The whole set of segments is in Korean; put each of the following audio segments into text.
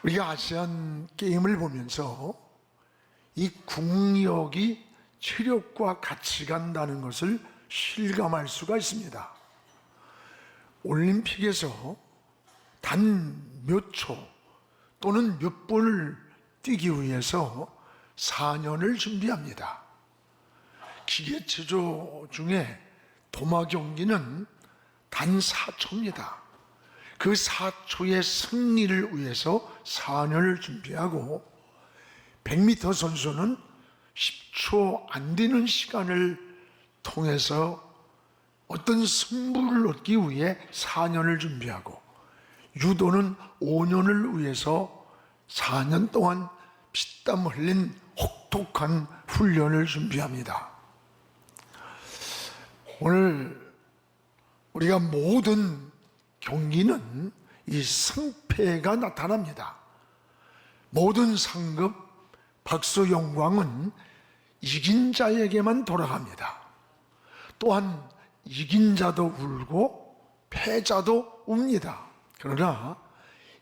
우리가 아시안 게임을 보면서 이 국력이 체력과 같이 간다는 것을 실감할 수가 있습니다. 올림픽에서 단 몇 초 또는 몇 분을 뛰기 위해서 4년을 준비합니다. 기계체조 중에 도마 경기는 단 4초입니다. 그 4초의 승리를 위해서 4년을 준비하고 100m 선수는 10초 안 되는 시간을 통해서 어떤 승부를 얻기 위해 4년을 준비하고 유도는 5년을 위해서 4년 동안 피땀 흘린 혹독한 훈련을 준비합니다. 오늘 우리가 모든 경기는 이 승패가 나타납니다. 모든 상급, 박수, 영광은 이긴 자에게만 돌아갑니다. 또한 이긴 자도 울고 패자도 웁니다. 그러나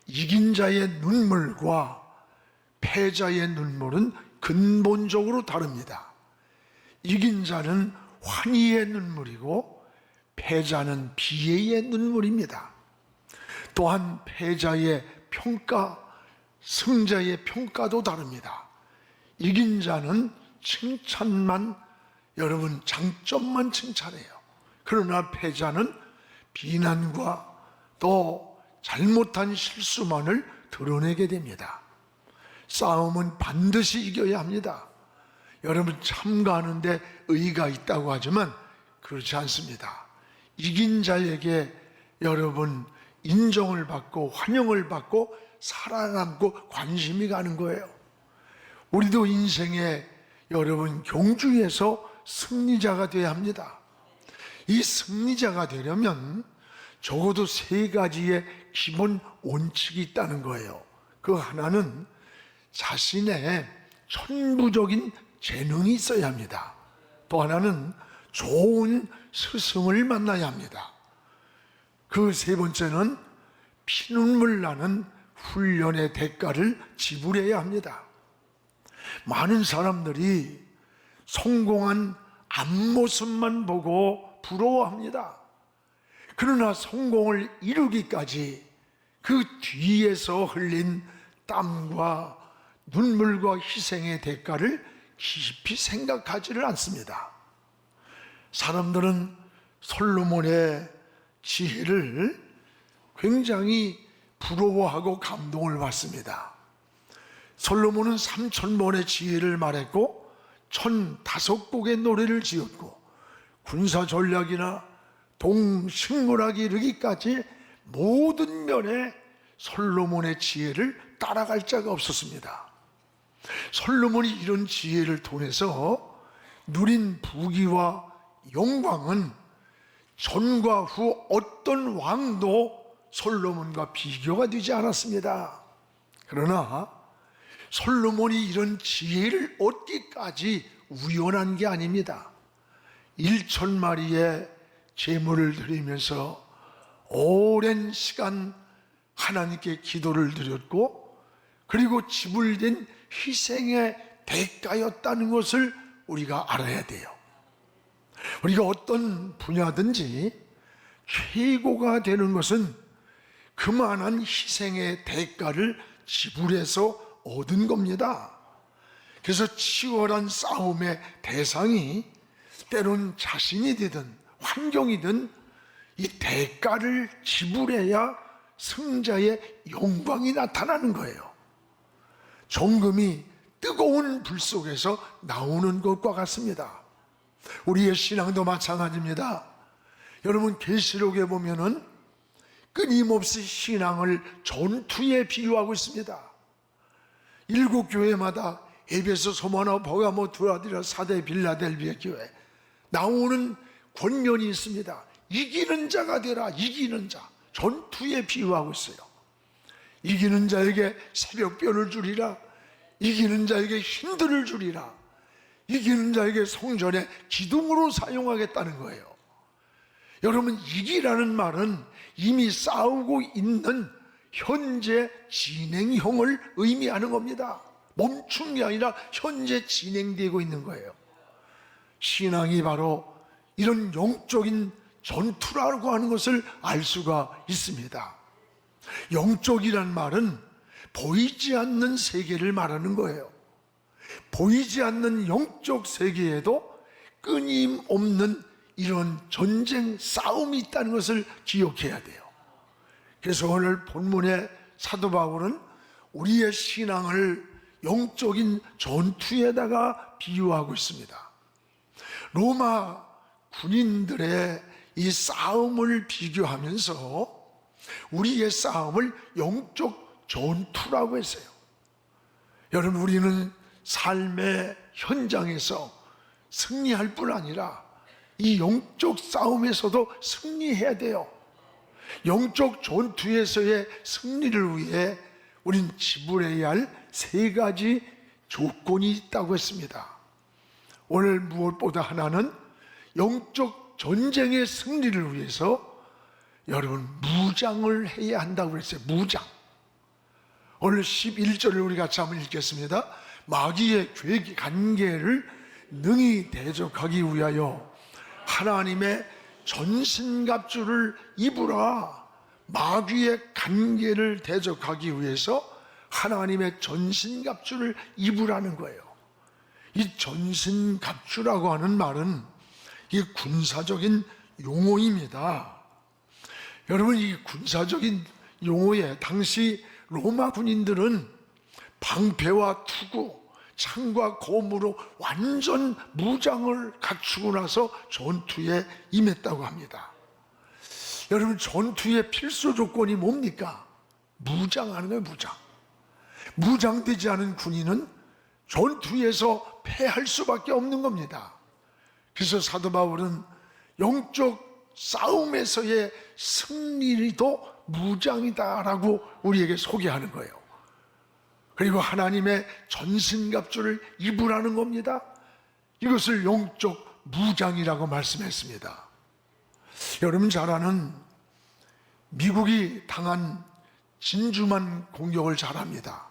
이긴 자의 눈물과 패자의 눈물은 근본적으로 다릅니다. 이긴 자는 환희의 눈물이고 패자는 비애의 눈물입니다. 또한 패자의 평가, 승자의 평가도 다릅니다. 이긴 자는 칭찬만, 여러분 장점만 칭찬해요. 그러나 패자는 비난과 또 잘못한 실수만을 드러내게 됩니다. 싸움은 반드시 이겨야 합니다. 여러분 참가하는데 의의가 있다고 하지만 그렇지 않습니다. 이긴 자에게 여러분 인정을 받고 환영을 받고 살아남고 관심이 가는 거예요. 우리도 인생에 여러분 경주에서 승리자가 되어야 합니다. 이 승리자가 되려면 적어도 3가지의 기본 원칙이 있다는 거예요. 그 하나는 자신의 천부적인 재능이 있어야 합니다. 또 하나는 좋은 스승을 만나야 합니다. 그 3번째는 피눈물 나는 훈련의 대가를 지불해야 합니다. 많은 사람들이 성공한 앞모습만 보고 부러워합니다. 그러나 성공을 이루기까지 그 뒤에서 흘린 땀과 눈물과 희생의 대가를 깊이 생각하지를 않습니다. 사람들은 솔로몬의 지혜를 굉장히 부러워하고 감동을 받습니다. 솔로몬은 3000번의 지혜를 말했고 1005곡의 노래를 지었고 군사 전략이나 동식물학에 이르기까지 모든 면에 솔로몬의 지혜를 따라갈 자가 없었습니다. 솔로몬이 이런 지혜를 통해서 누린 부귀와 영광은 전과 후 어떤 왕도 솔로몬과 비교가 되지 않았습니다. 그러나 솔로몬이 이런 지혜를 얻기까지 우연한 게 아닙니다. 1000마리의 제물을 드리면서 오랜 시간 하나님께 기도를 드렸고 그리고 지불된 희생의 대가였다는 것을 우리가 알아야 돼요. 우리가 어떤 분야든지 최고가 되는 것은 그만한 희생의 대가를 지불해서 얻은 겁니다. 그래서 치열한 싸움의 대상이 때론 자신이 되든 환경이든 이 대가를 지불해야 승자의 영광이 나타나는 거예요. 정금이 뜨거운 불 속에서 나오는 것과 같습니다. 우리의 신앙도 마찬가지입니다. 여러분 계시록에 보면은 끊임없이 신앙을 전투에 비유하고 있습니다. 7교회마다 에베소, 소마나, 버가모, 두아디라, 사대, 빌라델비아 교회 나오는 권면이 있습니다. 이기는 자가 되라. 이기는 자. 전투에 비유하고 있어요. 이기는 자에게 새벽별을 주리라. 이기는 자에게 힘들을 주리라. 이기는 자에게 성전의 기둥으로 사용하겠다는 거예요. 여러분 이기라는 말은 이미 싸우고 있는 현재 진행형을 의미하는 겁니다. 멈춘 게 아니라 현재 진행되고 있는 거예요. 신앙이 바로 이런 영적인 전투라고 하는 것을 알 수가 있습니다. 영적이란 말은 보이지 않는 세계를 말하는 거예요. 보이지 않는 영적 세계에도 끊임없는 이런 전쟁, 싸움이 있다는 것을 기억해야 돼요. 그래서 오늘 본문의 사도 바울은 우리의 신앙을 영적인 전투에다가 비유하고 있습니다. 로마 군인들의 이 싸움을 비교하면서 우리의 싸움을 영적 전투라고 했어요. 여러분, 우리는 삶의 현장에서 승리할 뿐 아니라 이 영적 싸움에서도 승리해야 돼요. 영적 전투에서의 승리를 위해 우린 지불해야 할 3가지 조건이 있다고 했습니다. 오늘 무엇보다 하나는 영적 전쟁의 승리를 위해서 여러분 무장을 해야 한다고 그랬어요. 무장. 오늘 11절을 우리 같이 한번 읽겠습니다. 마귀의 관계를 능히 대적하기 위하여 하나님의 전신갑주를 입으라. 마귀의 관계를 대적하기 위해서 하나님의 전신갑주를 입으라는 거예요. 이 전신갑주라고 하는 말은 이 군사적인 용어입니다. 여러분, 이 군사적인 용어에 당시 로마 군인들은 방패와 투구, 창과 검으로 완전 무장을 갖추고 나서 전투에 임했다고 합니다. 여러분, 전투의 필수 조건이 뭡니까? 무장하는 거예요. 무장되지 않은 군인은 전투에서 패할 수밖에 없는 겁니다. 그래서 사도 바울은 영적 싸움에서의 승리도 무장이다라고 우리에게 소개하는 거예요. 그리고 하나님의 전신갑주를 입으라는 겁니다. 이것을 영적 무장이라고 말씀했습니다. 여러분 잘 아는 미국이 당한 진주만 공격을 잘 압니다.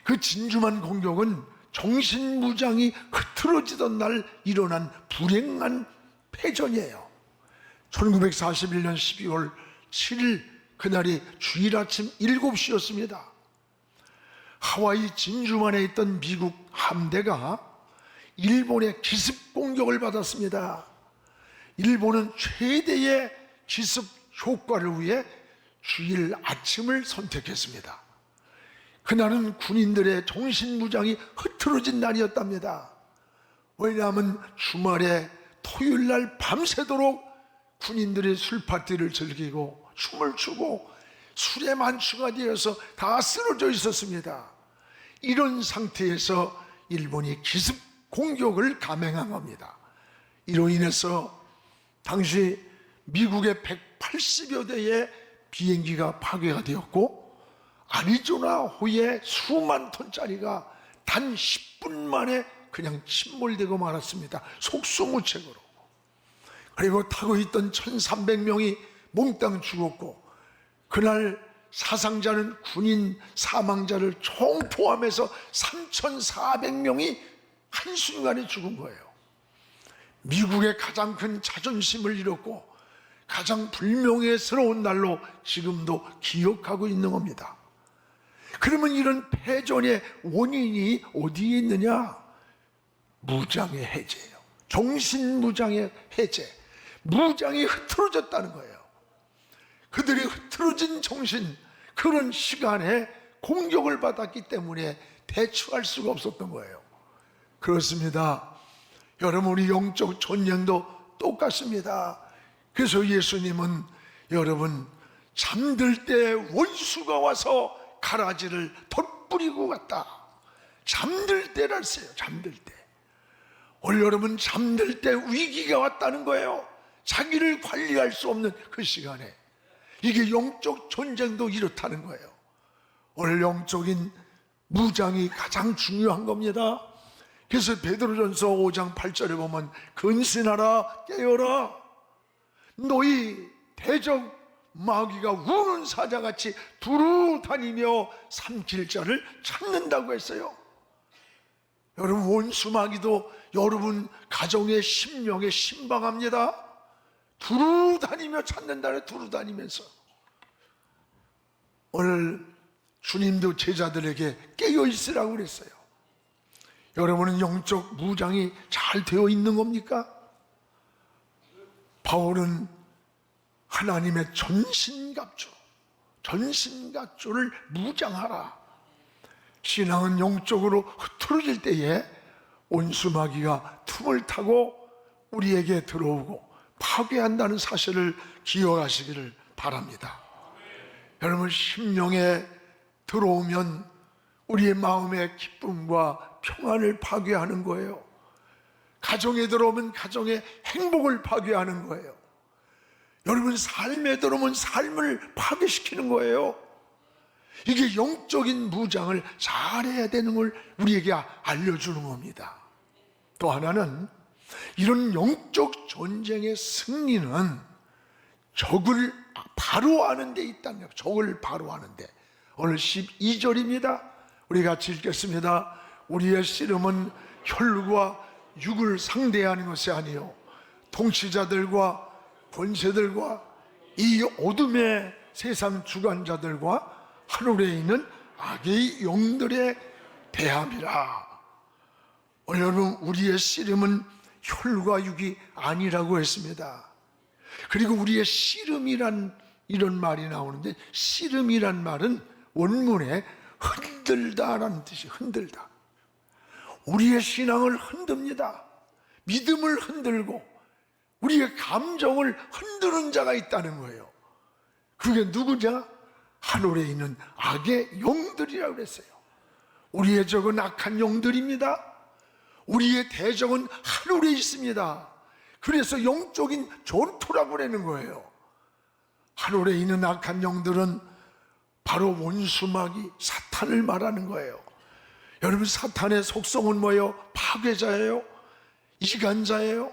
그 진주만 공격은 정신무장이 흐트러지던 날 일어난 불행한 패전이에요. 1941년 12월 7일 그날이 주일 아침 7시였습니다. 하와이 진주만에 있던 미국 함대가 일본의 기습 공격을 받았습니다. 일본은 최대의 기습 효과를 위해 주일 아침을 선택했습니다. 그날은 군인들의 정신무장이 흐트러진 날이었답니다. 왜냐하면 주말에 토요일날 밤새도록 군인들이 술파티를 즐기고 춤을 추고 술에 만취가 되어서 다 쓰러져 있었습니다. 이런 상태에서 일본이 기습 공격을 감행한 겁니다. 이로 인해서 당시 미국의 180여 대의 비행기가 파괴가 되었고 아리조나호의 수만 톤짜리가 단 10분 만에 그냥 침몰되고 말았습니다. 속수무책으로. 그리고 타고 있던 1,300명이 몽땅 죽었고 그날 사상자는 군인 사망자를 총 포함해서 3,400명이 한순간에 죽은 거예요. 미국의 가장 큰 자존심을 잃었고 가장 불명예스러운 날로 지금도 기억하고 있는 겁니다. 그러면 이런 패전의 원인이 어디에 있느냐? 무장의 해제예요. 정신무장의 해제. 무장이 흐트러졌다는 거예요. 그들이 흐트러진 정신, 그런 시간에 공격을 받았기 때문에 대처할 수가 없었던 거예요. 그렇습니다. 여러분, 우리 영적 전쟁도 똑같습니다. 그래서 예수님은 여러분 잠들 때 원수가 와서 가라지를 덧뿌리고 갔다. 잠들 때랄세요. 잠들 때. 오늘 여러분 잠들 때 위기가 왔다는 거예요. 자기를 관리할 수 없는 그 시간에. 이게 영적 전쟁도 이렇다는 거예요. 오늘 영적인 무장이 가장 중요한 겁니다. 그래서 베드로전서 5장 8절에 보면 근신하라 깨어라 너희 대적 마귀가 우는 사자같이 두루 다니며 삼킬 자를 찾는다고 했어요. 여러분, 원수 마귀도 여러분 가정의 심령에 신방합니다. 두루 다니며 찾는다네. 두루 다니면서. 오늘 주님도 제자들에게 깨어 있으라고 그랬어요. 여러분은 영적 무장이 잘 되어 있는 겁니까? 바울은 하나님의 전신갑주를 무장하라. 신앙은 영적으로 흐트러질 때에 온수마귀가 틈을 타고 우리에게 들어오고 파괴한다는 사실을 기억하시기를 바랍니다. 여러분, 심령에 들어오면 우리의 마음의 기쁨과 평안을 파괴하는 거예요. 가정에 들어오면 가정의 행복을 파괴하는 거예요. 여러분, 삶에 들어오면 삶을 파괴시키는 거예요. 이게 영적인 무장을 잘해야 되는 걸 우리에게 알려주는 겁니다. 또 하나는 이런 영적 전쟁의 승리는 적을 바로 아는 데 있다는 거예요. 적을 바로 아는 데. 오늘 12절입니다. 우리 같이 읽겠습니다. 우리의 씨름은 혈과 육을 상대하는 것이 아니요 통치자들과 권세들과 이 어둠의 세상 주관자들과 하늘에 있는 악의 영들의 대함이라. 여러분, 우리의 씨름은 혈과 육이 아니라고 했습니다. 그리고 우리의 씨름이란 이런 말이 나오는데, 씨름이란 말은 원문에 흔들다라는 뜻이, 흔들다. 우리의 신앙을 흔듭니다. 믿음을 흔들고 우리의 감정을 흔드는 자가 있다는 거예요. 그게 누구냐? 하늘에 있는 악의 영들이라고 그랬어요. 우리의 적은 악한 영들입니다. 우리의 대적은 하늘에 있습니다. 그래서 영적인 전투라고 그러는 거예요. 하늘에 있는 악한 영들은 바로 원수마귀 사탄을 말하는 거예요. 여러분, 사탄의 속성은 뭐예요? 파괴자예요. 이간자예요.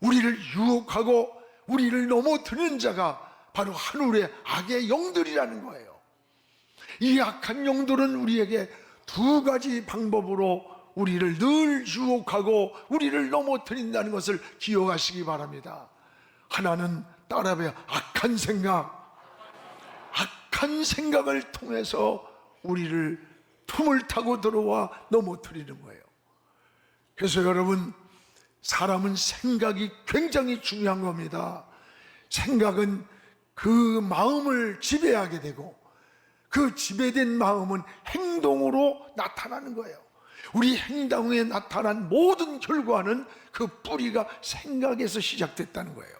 우리를 유혹하고 우리를 넘어뜨리는 자가 바로 하늘의 악의 영들이라는 거예요. 이 악한 영들은 우리에게 두 가지 방법으로 우리를 늘 유혹하고 우리를 넘어뜨린다는 것을 기억하시기 바랍니다. 하나는 따라해요. 악한 생각을 통해서 우리를 틈을 타고 들어와 넘어뜨리는 거예요. 그래서 여러분, 사람은 생각이 굉장히 중요한 겁니다. 생각은 그 마음을 지배하게 되고 그 지배된 마음은 행동으로 나타나는 거예요. 우리 행동에 나타난 모든 결과는 그 뿌리가 생각에서 시작됐다는 거예요.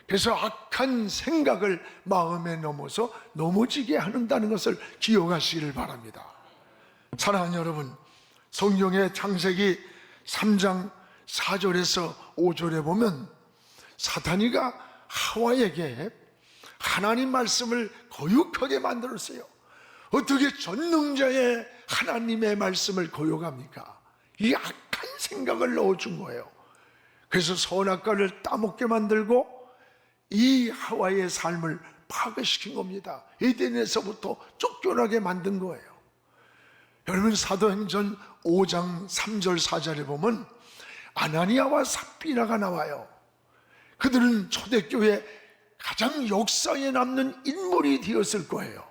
그래서 악한 생각을 마음에 넘어서 넘어지게 한다는 것을 기억하시기를 바랍니다. 사랑하는 여러분, 성경의 창세기 3장 4절에서 5절에 보면 사탄이가 하와에게 하나님 말씀을 거역하게 만들었어요. 어떻게 전능자의 하나님의 말씀을 거역합니까? 이 악한 생각을 넣어준 거예요. 그래서 선악과를 따먹게 만들고 이 하와의 삶을 파괴시킨 겁니다. 에덴에서부터 쫓겨나게 만든 거예요. 여러분, 사도행전 5장 3절 4절에 보면 아나니아와 삽비라가 나와요. 그들은 초대교회 가장 역사에 남는 인물이 되었을 거예요.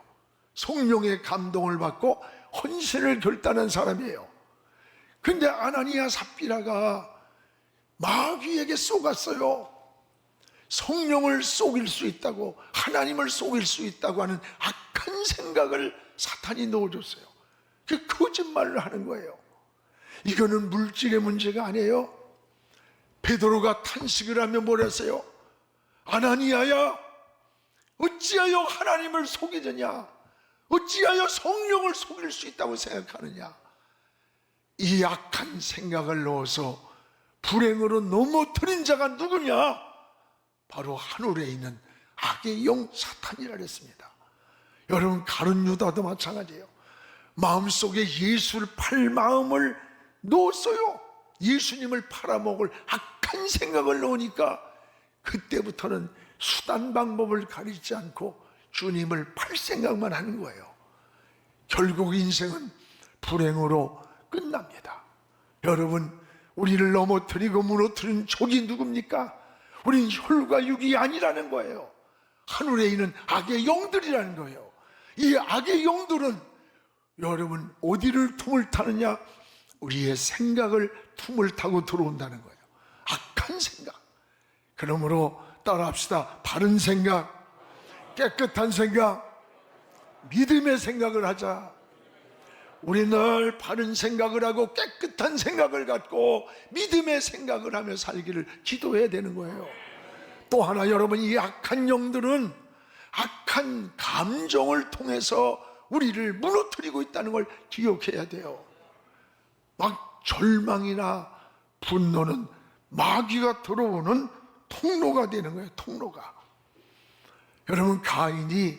성령의 감동을 받고 헌신을 결단한 사람이에요. 그런데 아나니아 삽비라가 마귀에게 속았어요. 성령을 속일 수 있다고, 하나님을 속일 수 있다고 하는 악한 생각을 사탄이 넣어줬어요. 그 거짓말을 하는 거예요. 이거는 물질의 문제가 아니에요. 베드로가 탄식을 하며 뭐랬어요? 아나니아야, 어찌하여 하나님을 속이느냐? 어찌하여 성령을 속일 수 있다고 생각하느냐? 이 악한 생각을 넣어서 불행으로 넘어뜨린 자가 누구냐? 바로 하늘에 있는 악의 영 사탄이라 그랬습니다. 여러분, 가룟 유다도 마찬가지예요. 마음속에 예수를 팔 마음을 넣었어요. 예수님을 팔아먹을 악한 생각을 넣으니까 그때부터는 수단 방법을 가리지 않고 주님을 팔 생각만 하는 거예요. 결국 인생은 불행으로 끝납니다. 여러분, 우리를 넘어뜨리고 무너뜨린 족이 누굽니까? 우린 혈과 육이 아니라는 거예요. 하늘에 있는 악의 영들이라는 거예요. 이 악의 영들은 여러분 어디를 tum을 타느냐? 우리의 생각을 tum을 타고 들어온다는 거예요. 악한 생각. 그러므로 따라합시다. 바른 생각, 깨끗한 생각, 믿음의 생각을 하자. 우리 늘 바른 생각을 하고 깨끗한 생각을 갖고 믿음의 생각을 하며 살기를 기도해야 되는 거예요. 또 하나, 여러분, 이 악한 영들은 악한 감정을 통해서 우리를 무너뜨리고 있다는 걸 기억해야 돼요. 막 절망이나 분노는 마귀가 들어오는 통로가 되는 거예요. 통로가. 여러분, 가인이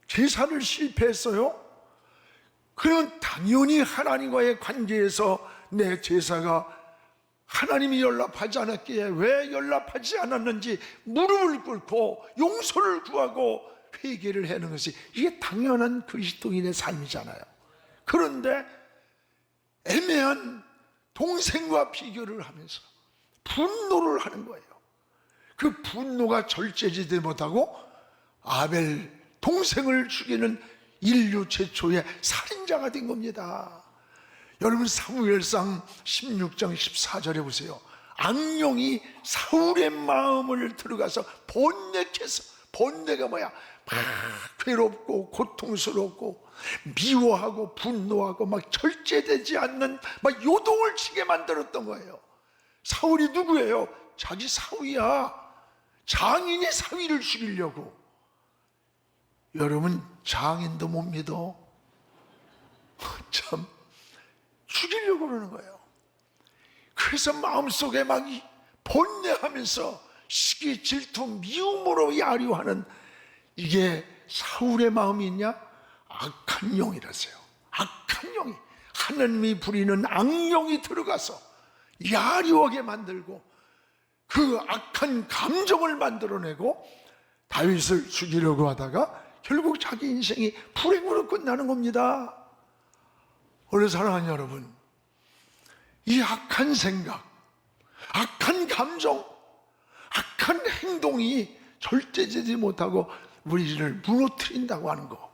제사를 실패했어요. 그러면 당연히 하나님과의 관계에서 내 제사가 하나님이 연락하지 않았기에 왜 연락하지 않았는지 무릎을 꿇고 용서를 구하고 회개를 하는 것이, 이게 당연한 그리스도인의 삶이잖아요. 그런데 애매한 동생과 비교를 하면서 분노를 하는 거예요. 그 분노가 절제되지 못하고 아벨 동생을 죽이는 인류 최초의 살인자가 된 겁니다. 여러분, 사무엘상 16장 14절에 보세요. 악령이 사울의 마음을 들어가서 번뇌해서, 번뇌가 뭐야? 막 괴롭고 고통스럽고 미워하고 분노하고 막 절제되지 않는 막 요동을 치게 만들었던 거예요. 사울이 누구예요? 자기 사위야. 장인이 사위를 죽이려고. 여러분, 장인도 못 믿어. 참, 죽이려고 그러는 거예요. 그래서 마음속에 막 번뇌하면서 시기, 질투, 미움으로 야류하는, 이게 사울의 마음이 있냐? 악한 영이라서요. 악한 영이, 하나님이 부리는 악령이 들어가서 야류하게 만들고 그 악한 감정을 만들어내고 다윗을 죽이려고 하다가 결국 자기 인생이 불행으로 끝나는 겁니다. 오늘 사랑하는 여러분, 이 악한 생각, 악한 감정, 악한 행동이 절제되지 못하고 우리를 무너뜨린다고 하는 거,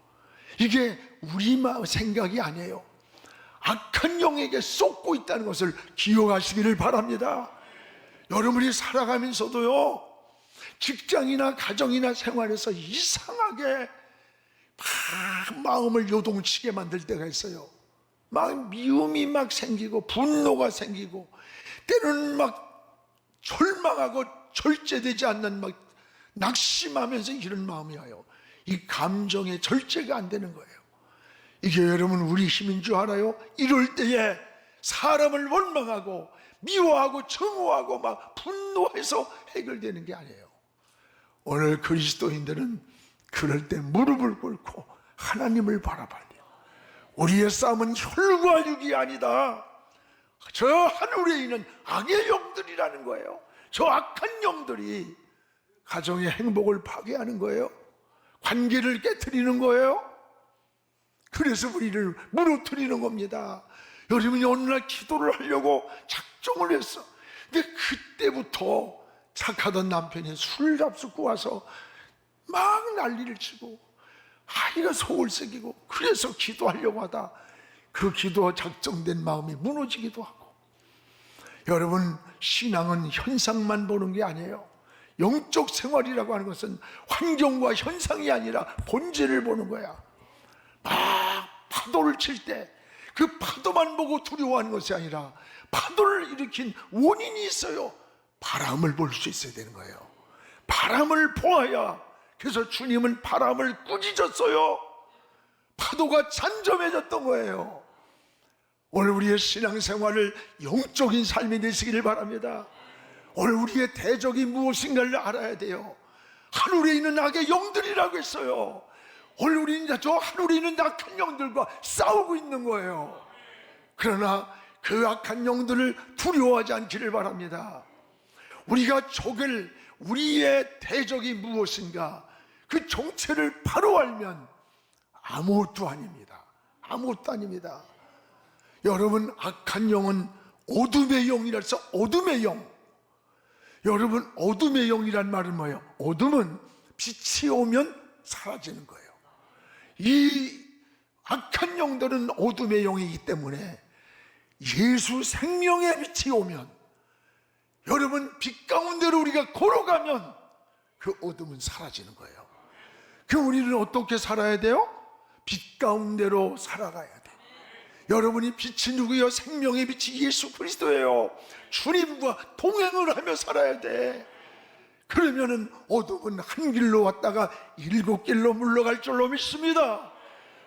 이게 우리 마음 생각이 아니에요. 악한 영에게 쏟고 있다는 것을 기억하시기를 바랍니다. 여러분이 살아가면서도요, 직장이나 가정이나 생활에서 이상하게 막 마음을 요동치게 만들 때가 있어요. 막 미움이 막 생기고 분노가 생기고 때로는 막 절망하고 절제되지 않는 막 낙심하면서 이런 마음이 와요. 이 감정의 절제가 안 되는 거예요. 이게 여러분 우리 힘인 줄 알아요? 이럴 때에 사람을 원망하고 미워하고 증오하고 막 분노해서 해결되는 게 아니에요. 오늘 그리스도인들은 그럴 때 무릎을 꿇고 하나님을 바라봐야 돼요. 우리의 싸움은 혈과 육이 아니다. 저 하늘에 있는 악의 영들이라는 거예요. 저 악한 영들이 가정의 행복을 파괴하는 거예요. 관계를 깨트리는 거예요. 그래서 우리를 무너뜨리는 겁니다. 여러분이 어느 날 기도를 하려고 작정을 했어. 근데 그때부터 착하던 남편이 술 잡수고 와서 막 난리를 치고 아이가 속을 새기고, 그래서 기도하려고 하다 그 기도 작정된 마음이 무너지기도 하고. 여러분, 신앙은 현상만 보는 게 아니에요. 영적 생활이라고 하는 것은 환경과 현상이 아니라 본질을 보는 거야. 막 파도를 칠 때 그 파도만 보고 두려워하는 것이 아니라 파도를 일으킨 원인이 있어요. 바람을 볼 수 있어야 되는 거예요. 바람을 보아야. 그래서 주님은 바람을 꾸짖었어요. 파도가 잠잠해졌던 거예요. 오늘 우리의 신앙생활을 영적인 삶이 되시기를 바랍니다. 오늘 우리의 대적이 무엇인가를 알아야 돼요. 하늘에 있는 악의 영들이라고 했어요. 오늘 우리는 저 하늘에 있는 악한 영들과 싸우고 있는 거예요. 그러나 그 악한 영들을 두려워하지 않기를 바랍니다. 우리가 적을 우리의 대적이 무엇인가 그 정체를 바로 알면 아무것도 아닙니다. 아무것도 아닙니다. 여러분, 악한 영은 어둠의 영이라 해서 어둠의 영. 여러분, 어둠의 영이란 말은 뭐예요? 어둠은 빛이 오면 사라지는 거예요. 이 악한 영들은 어둠의 영이기 때문에 예수 생명의 빛이 오면, 여러분, 빛 가운데로 우리가 걸어가면 그 어둠은 사라지는 거예요. 그럼 우리는 어떻게 살아야 돼요? 빛 가운데로 살아가야 돼. 여러분이 빛이 누구예요? 생명의 빛이 예수 그리스도예요. 주님과 동행을 하며 살아야 돼. 그러면은 어둠은 한 길로 왔다가 7길로 물러갈 줄로 믿습니다.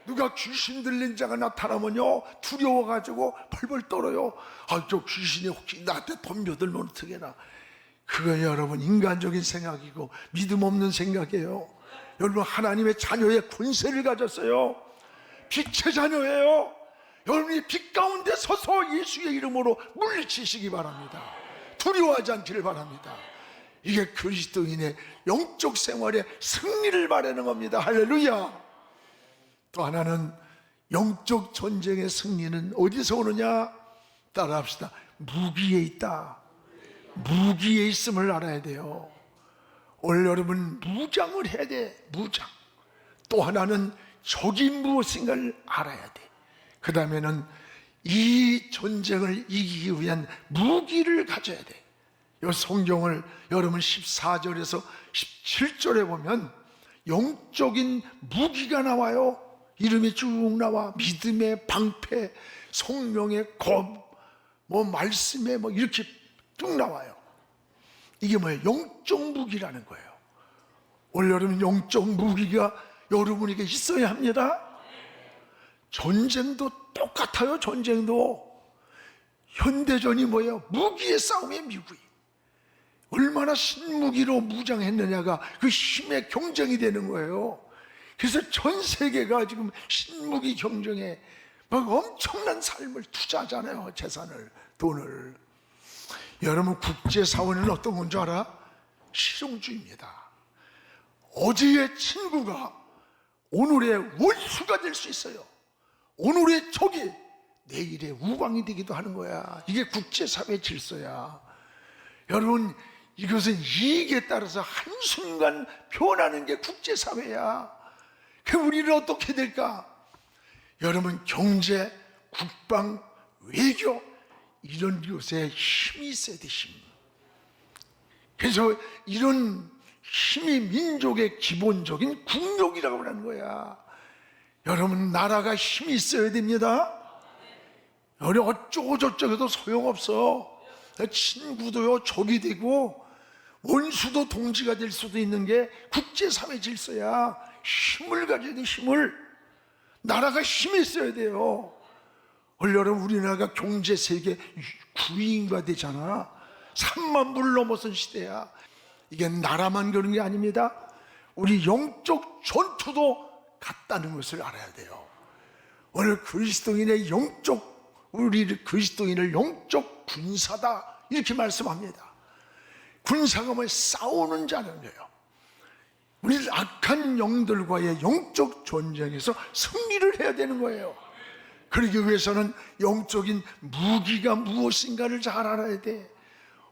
누가 귀신 들린 자가 나타나면요, 두려워가지고 벌벌 떨어요. 아, 저 귀신이 혹시 나한테 덤벼들면 어떡해나. 그건 여러분 인간적인 생각이고 믿음 없는 생각이에요. 여러분, 하나님의 자녀의 권세를 가졌어요. 빛의 자녀예요. 여러분이 빛 가운데 서서 예수의 이름으로 물리치시기 바랍니다. 두려워하지 않기를 바랍니다. 이게 그리스도인의 영적 생활의 승리를 말하는 겁니다. 할렐루야. 또 하나는 영적 전쟁의 승리는 어디서 오느냐? 따라합시다. 무기에 있다. 무기에 있음을 알아야 돼요. 오늘 여러분, 무장을 해야 돼. 무장. 또 하나는 적이 무엇인가를 알아야 돼. 그 다음에는 이 전쟁을 이기기 위한 무기를 가져야 돼. 이 성경을 여러분 14절에서 17절에 보면 영적인 무기가 나와요. 이름이 쭉 나와. 믿음의 방패, 성령의 검, 말씀에 이렇게 쭉 나와요. 이게 뭐예요? 영적 무기라는 거예요. 오늘 여러분, 영적 무기가 여러분에게 있어야 합니다. 전쟁도 똑같아요. 전쟁도. 현대전이 뭐예요? 무기의 싸움이에요. 무기. 얼마나 신무기로 무장했느냐가 그 힘의 경쟁이 되는 거예요. 그래서 전 세계가 지금 신무기 경쟁에 막 엄청난 삶을 투자하잖아요. 재산을, 돈을. 여러분, 국제사회는 어떤 건 줄 알아? 실용주의입니다. 어제의 친구가 오늘의 원수가 될 수 있어요. 오늘의 적이 내일의 우방이 되기도 하는 거야. 이게 국제사회 질서야. 여러분, 이것은 이익에 따라서 한순간 변하는 게 국제사회야. 그럼 우리는 어떻게 될까? 여러분, 경제, 국방, 외교, 이런 것에 힘이 있어야 돼. 힘. 그래서 이런 힘이 민족의 기본적인 국력이라고 하는 거야. 여러분, 나라가 힘이 있어야 됩니다. 여러분, 어쩌고 저쩌고 해도 소용없어. 친구도요, 적이 되고 원수도 동지가 될 수도 있는 게 국제사회 질서야. 힘을 가져야 돼. 힘을. 나라가 힘이 있어야 돼요. 오늘 여러분, 우리나라가 경제 세계 9위인가 되잖아. 3만 불을 넘어선 시대야. 이게 나라만 그런 게 아닙니다. 우리 영적 전투도 같다는 것을 알아야 돼요. 오늘 그리스도인의 우리 그리스도인을 영적 군사다, 이렇게 말씀합니다. 군사가 뭐 싸우는 자는 거예요. 우리 악한 영들과의 영적 전쟁에서 승리를 해야 되는 거예요. 그러기 위해서는 영적인 무기가 무엇인가를 잘 알아야 돼.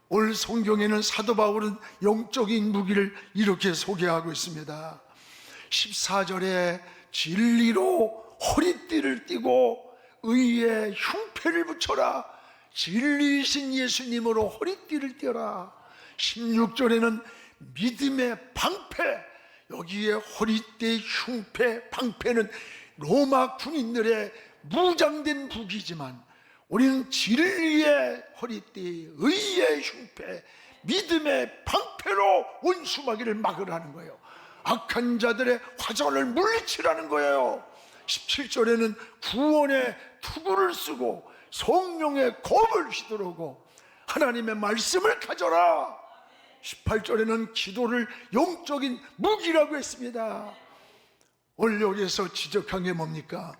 오늘 성경에는 사도 바울은 영적인 무기를 이렇게 소개하고 있습니다. 14절에 진리로 허리띠를 띠고 의의 흉패를 붙여라. 진리이신 예수님으로 허리띠를 띠어라. 16절에는 믿음의 방패, 여기에 허리띠, 흉패, 방패는 로마 군인들의 무장된 무기지만 우리는 진리의 허리띠, 의의 흉패, 믿음의 방패로 원수마귀를 막으라는 거예요. 악한 자들의 화전을 물리치라는 거예요. 17절에는 구원의 투구를 쓰고 성령의 검을 휘두르고 하나님의 말씀을 가져라. 18절에는 기도를 영적인 무기라고 했습니다. 오늘 여기에서 지적한 게 뭡니까?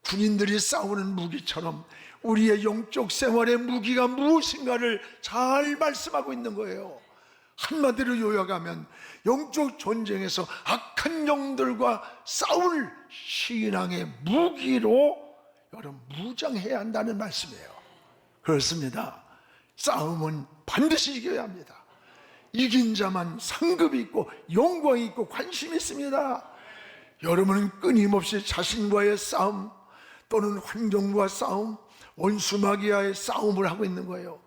군인들이 싸우는 무기처럼 우리의 영적 생활의 무기가 무엇인가를 잘 말씀하고 있는 거예요. 한마디로 요약하면 영적 전쟁에서 악한 영들과 싸울 신앙의 무기로 여러분 무장해야 한다는 말씀이에요. 그렇습니다. 싸움은 반드시 이겨야 합니다. 이긴 자만 상급이 있고 영광이 있고 관심이 있습니다. 여러분은 끊임없이 자신과의 싸움 또는 환경과 싸움, 원수마귀와의 싸움을 하고 있는 거예요.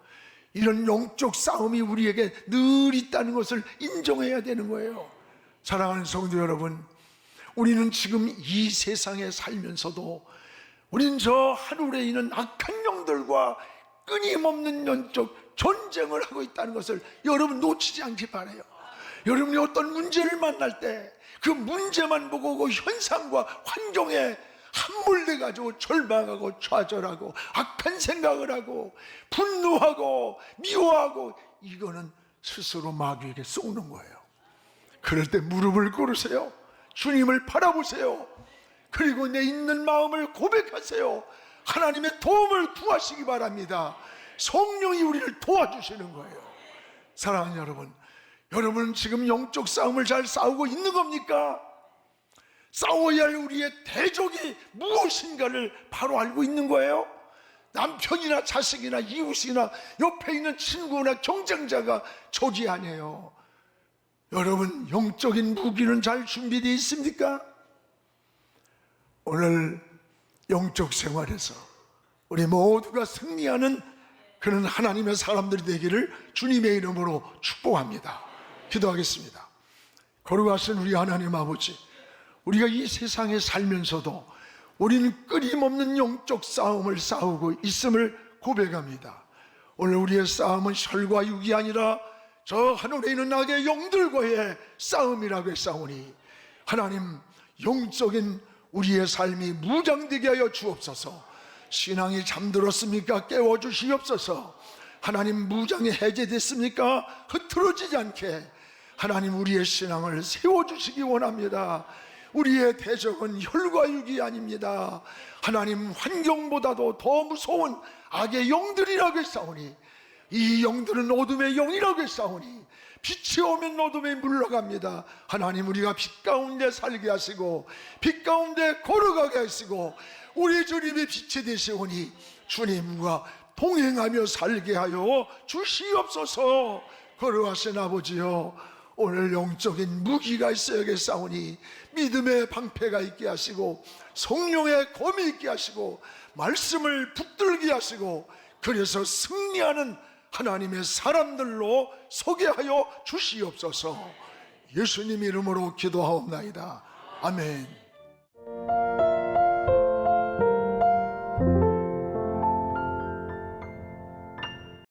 이런 영적 싸움이 우리에게 늘 있다는 것을 인정해야 되는 거예요. 사랑하는 성도 여러분, 우리는 지금 이 세상에 살면서도 우린 저 하늘에 있는 악한 영들과 끊임없는 영적 전쟁을 하고 있다는 것을 여러분 놓치지 않기 바라요. 여러분이 어떤 문제를 만날 때 그 문제만 보고 그 현상과 환경에 함몰돼 가지고 절망하고 좌절하고 악한 생각을 하고 분노하고 미워하고, 이거는 스스로 마귀에게 쏘는 거예요. 그럴 때 무릎을 꿇으세요. 주님을 바라보세요. 그리고 내 있는 마음을 고백하세요. 하나님의 도움을 구하시기 바랍니다. 성령이 우리를 도와주시는 거예요. 사랑하는 여러분, 여러분은 지금 영적 싸움을 잘 싸우고 있는 겁니까? 싸워야 할 우리의 대적이 무엇인가를 바로 알고 있는 거예요? 남편이나 자식이나 이웃이나 옆에 있는 친구나 경쟁자가 적이 아니에요. 여러분, 영적인 무기는 잘 준비되어 있습니까? 오늘 영적 생활에서 우리 모두가 승리하는 그런 하나님의 사람들이 되기를 주님의 이름으로 축복합니다. 기도하겠습니다. 거룩하신 우리 하나님 아버지, 우리가 이 세상에 살면서도 우리는 끊임없는 영적 싸움을 싸우고 있음을 고백합니다. 오늘 우리의 싸움은 혈과 육이 아니라 저 하늘에 있는 악의 영들과의 싸움이라고 했사오니, 하나님, 영적인 우리의 삶이 무장되게 하여 주옵소서. 신앙이 잠들었습니까? 깨워주시옵소서. 하나님, 무장이 해제됐습니까? 흐트러지지 않게 하나님, 우리의 신앙을 세워주시기 원합니다. 우리의 대적은 혈과 육이 아닙니다. 하나님, 환경보다도 더 무서운 악의 영들이라고 했사오니, 이 영들은 어둠의 영이라고 했사오니 빛이 오면 어둠에 물러갑니다. 하나님, 우리가 빛 가운데 살게 하시고 빛 가운데 걸어가게 하시고 우리 주님이 빛이 되시오니 주님과 동행하며 살게 하여 주시옵소서. 거룩하신 아버지여, 오늘 영적인 무기가 있어야겠사오니 믿음의 방패가 있게 하시고 성령의 검이 있게 하시고 말씀을 붙들게 하시고, 그래서 승리하는 하나님의 사람들로 서게 하여 주시옵소서. 예수님 이름으로 기도하옵나이다. 아멘.